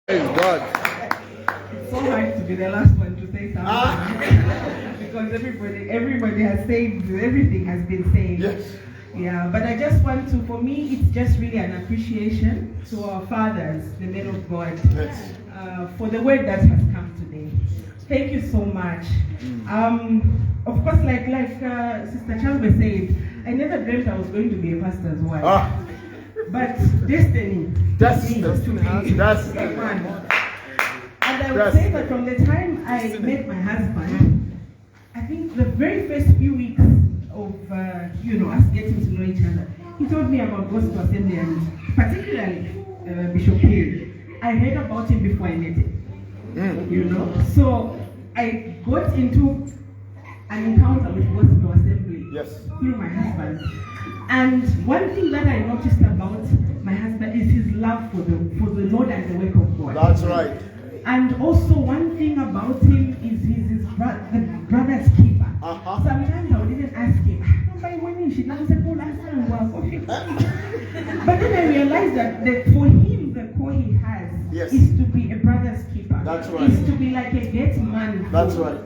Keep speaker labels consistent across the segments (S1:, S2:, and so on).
S1: Praise God.
S2: It's so hard to be the last one to say something because everybody has said everything has been said.
S1: Yes.
S2: Yeah, but I just want to, for me, it's just really an appreciation to our fathers, the men of God,
S1: Yes.
S2: for the word that has come today. Thank you so much. Of course, like Sister Chalbe said, I never dreamt I was going to be a pastor's wife. But destiny.
S1: That's
S2: And I would say that from the time I met my husband, I think the very first few weeks of us getting to know each other, he told me about Gospel Assembly and particularly Bishop Hill. I heard about him before I met him. So I got into an encounter with Gospel Assembly through my husband. And one thing that I noticed about my husband is his love for the Lord and the work of God.
S1: That's right.
S2: And also one thing about him is he's the brother's keeper. Sometimes I would even ask him, but then I realized that for him the call he has is to be a brother's keeper.
S1: That's right.
S2: Is to be like a gate man.
S1: That's right.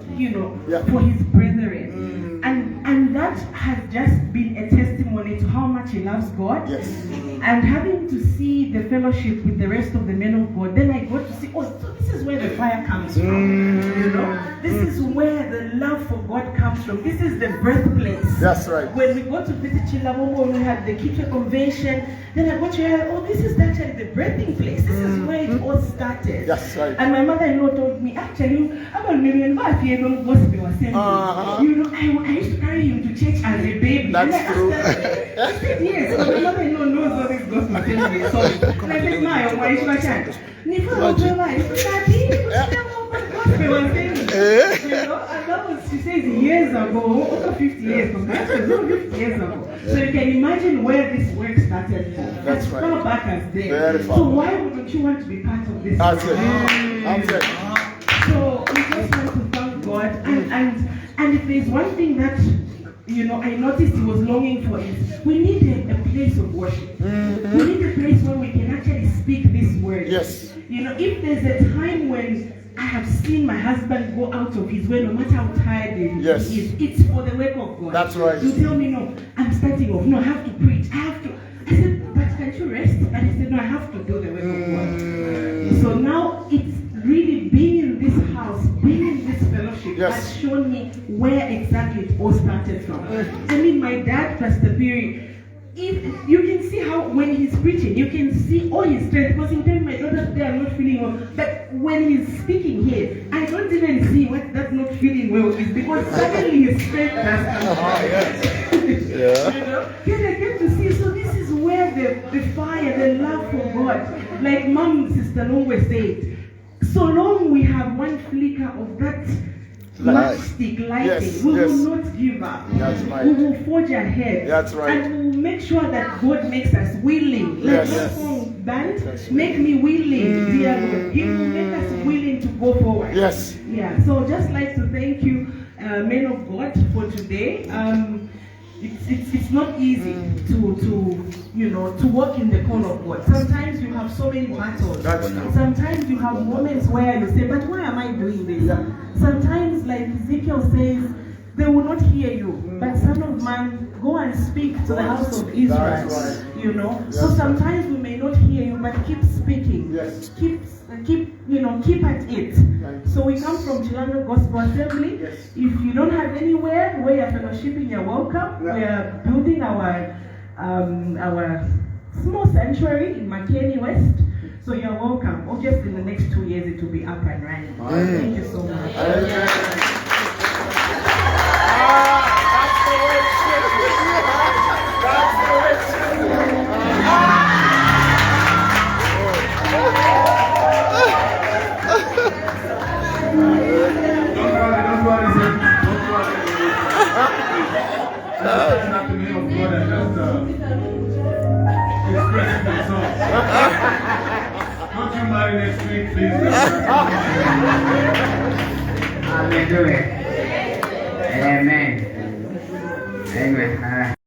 S2: For his brethren. And that has just been a testimony to how much he loves God.
S1: Yes.
S2: And having to see the fellowship with the rest of the men of God, then I got to see, so this is where the fire comes from. This is where the love for God comes from. This is the birthplace.
S1: That's right.
S2: When we go to visit Chilabombo, when we had the Kitche convention, then I got to hear, this is actually the birthing place. This is where it all started.
S1: That's right.
S2: And my mother-in-law told me, actually, about million gospel assembly. I used to carry him to church as a baby.
S1: That's true.
S2: I said, yes, so my mother-in-law knows all this gospel assembly. So, and I said, my gospel assembly. And that was, she says, years ago, over 50 years ago. That was over 50 years ago. So you can imagine where this work started from.
S1: That's
S2: as
S1: right.
S2: far back as there.
S1: Very far.
S2: So why wouldn't you want to be part of this?
S1: That's it. That's it.
S2: So we just want to thank God. And if there's one thing that I noticed he was longing for is we need a place of worship. We need a place where we can actually speak this word.
S1: Yes.
S2: If there's a time when I have seen my husband go out of his way, no matter how tired he is, it's for the work of God.
S1: That's right.
S2: You tell me, no, I'm starting off. No, I have to preach. I said, but can't you rest? And he said, no, I have to do the work of God. So now it's really being in this house, being in this fellowship has shown me where exactly it all started from. I mean, my dad, Pastor Piri, if you can see how when he's preaching, you can see all his strength. Because in time my daughter they are not feeling well. But when he's speaking here, I don't even see what that not feeling well is because suddenly his strength has come. Then I get to see, so this is where the fire, the love for God, like Mom, Sister Longwe said, so long we have one flicker of that matchstick lighting, we will not give up.
S1: That's right.
S2: We will forge ahead.
S1: That's right.
S2: And we will make sure that God makes us willing. Like that song band, make me willing, dear Lord. He will make us willing to go forward.
S1: Yes.
S2: Yeah. So just like to thank you, men of God, for today. It's not easy to walk in the call of God. Sometimes you have so many battles. Sometimes you have moments where you say, but why am I doing this? Sometimes, like Ezekiel says, they will not hear you. But Son of Man, go and speak to the house of Israel. So sometimes we may not hear you, but keep speaking.
S1: Yes.
S2: Keep at it. So we come from Chilanga Gospel Assembly. If you don't have anywhere where you're fellowshipping, you're welcome. We are building our small sanctuary in Makeni West. So you're welcome. Obviously, in the next 2 years, it will be up and running. Thank you so much.
S1: That's the way it should be. That's the way it should be. Don't worry, sir. Don't worry. That's not the name of God and just expressing themselves. Don't you marry next week, please.
S2: Hallelujah.